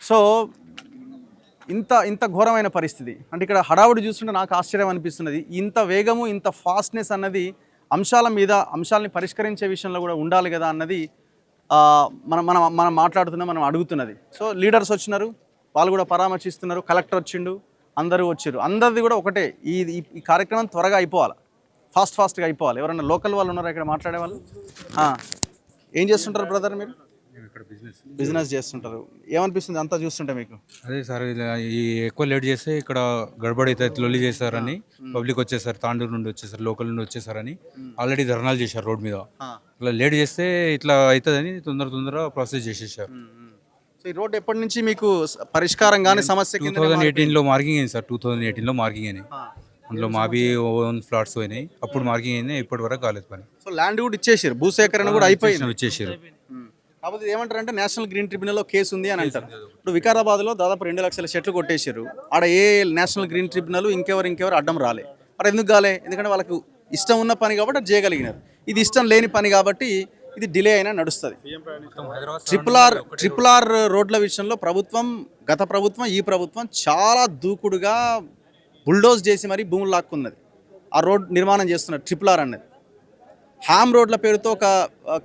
So ఇంత ఇంత ఘోరమైన పరిస్థితి అంటే ఇక్కడ హడావుడి చూస్తుంటే నాకు ఆశ్చర్యం అనిపిస్తున్నది. ఇంత వేగము ఇంత ఫాస్ట్నెస్ అన్నది అంశాలని పరిష్కరించే విషయంలో కూడా ఉండాలి కదా అన్నది మనం మనం మనం మాట్లాడుతున్నాం, మనం అడుగుతున్నది. సో లీడర్స్ వచ్చినారు, వాళ్ళు కూడా పరామర్శిస్తున్నారు, కలెక్టర్ వచ్చిండు, అందరూ వచ్చారు. అందరిది కూడా ఒకటే, ఈ కార్యక్రమం త్వరగా అయిపోవాలి, ఫాస్ట్గా అయిపోవాలి. ఎవరైనా లోకల్ వాళ్ళు ఉన్నారా ఇక్కడ మాట్లాడే వాళ్ళు? ఏం చేస్తుంటారు బ్రదర్ మీరు? బిజినెస్ చేస్తుంటారు. ఏమనిపిస్తుంది అంతా చూస్తుంటే మీకు? అదే సార్, ఈ ఎక్కువ లేట్ చేస్తే ఇక్కడ గడబడి అవుతుంది, లొల్లి చేస్తారని పబ్లిక్ వచ్చేసారు, తాండూరు నుండి వచ్చేసారు, లోకల్ నుండి వచ్చేసారని ఆల్రెడీ ధర్నాలు చేశారు రోడ్ మీద. ఇట్లా లేట్ చేస్తే ఇట్లా అవుతుందని తొందర ప్రాసెస్ చేసేసారు. సో ఈ రోడ్ ఎప్పటి నుంచి మీకు పరిష్కారం కానీ సమస్య? 2018లో మార్కింగ్ అయింది సార్, 2018లో మార్కింగ్ అయినాయి. అందులో మావి ఓన్ ఫ్లాట్స్ పోయినాయి, అప్పుడు మార్కింగ్ అయింది, ఇప్పటి వరకు కాలేదు పని. సో ల్యాండ్ కూడా ఇచ్చేసారు, భూసేకరణ కూడా అయిపోయింది, ఇచ్చేసారు. కాకపోతే ఏమంటారంటే నేషనల్ గ్రీన్ ట్రిబ్యునల్లో కేసు ఉంది అని అంటారు. ఇప్పుడు వికారాబాద్లో దాదాపు 2 లక్షల చెట్లు కొట్టేశారు. ఆడ ఏ నేషనల్ గ్రీన్ ట్రిబ్యునల్ ఇంకెవరు అడ్డం రాలే. మరి ఎందుకు కాలే? ఎందుకంటే వాళ్ళకు ఇష్టం ఉన్న పని కాబట్టి అది చేయగలిగినారు. ఇది ఇష్టం లేని పని కాబట్టి ఇది డిలే అయినా నడుస్తుంది. ట్రిపుల్ ఆర్ రోడ్ల విషయంలో గత ప్రభుత్వం ఈ ప్రభుత్వం చాలా దూకుడుగా బుల్డోజ్ చేసి మరీ భూములు లాక్కున్నది. ఆ రోడ్ నిర్మాణం చేస్తున్నారు. ట్రిపుల్ ఆర్ అన్నది హ్యామ్ రోడ్ల పేరుతో ఒక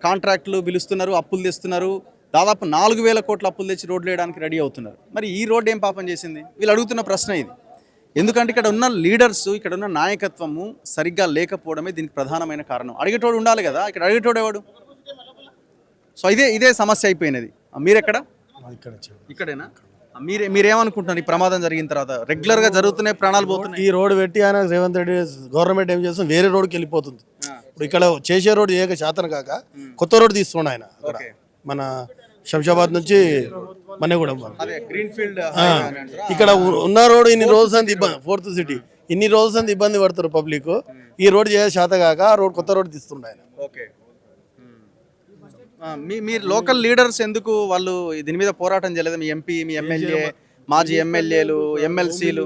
కాంట్రాక్టులు పిలుస్తున్నారు, అప్పులు తెస్తున్నారు. దాదాపు 4,000 కోట్ల అప్పులు తెచ్చి రోడ్లు వేయడానికి రెడీ అవుతున్నారు. మరి ఈ రోడ్డు ఏం పాపం చేసింది? వీళ్ళు అడుగుతున్న ప్రశ్న ఇది. ఎందుకంటే ఇక్కడ ఉన్న లీడర్స్, ఇక్కడ ఉన్న నాయకత్వము సరిగ్గా లేకపోవడమే దీనికి ప్రధానమైన కారణం. అడిగేటోడు ఉండాలి కదా, ఇక్కడ అడిగేటోడు ఎవడు? సో ఇదే సమస్య అయిపోయినది. మీరెక్కడ? ఇక్కడేనా? మీరేమనుకుంటున్నారు? ఈ ప్రమాదం జరిగిన తర్వాత రెగ్యులర్గా జరుగుతున్నాయి, ప్రాణాలు పోతున్నాయి. ఈ రోడ్డు పెట్టి ఆయన రేవంత్ రెడ్డి గవర్నమెంట్ ఏం చేస్తుంది, వేరే రోడ్డుకి వెళ్ళిపోతుంది. ఇప్పుడు ఇక్కడ చేసే రోడ్డు ఏక శాతం కాక కొత్త రోడ్డు తీస్తున్నాడు ఆయన. మన శంషాబాద్ నుంచి మన్నెగూడెం ఇక్కడ ఉన్న రోడ్డు ఇన్ని రోజులు అంత ఇబ్బంది, 4th సిటీ ఇన్ని రోజులు అంత ఇబ్బంది పడతారు పబ్లిక్. ఈ రోడ్డు చేసే శాతం కాక ఆ రోడ్ కొత్త రోడ్డు తీస్తుండ ఆయన. మీరు లోకల్ లీడర్స్ ఎందుకు వాళ్ళు దీని మీద పోరాటం చేయలేదు? మీ ఎంపీ, మీ ఎమ్మెల్యే, మాజీ ఎమ్మెల్యేలు, ఎమ్మెల్సీలు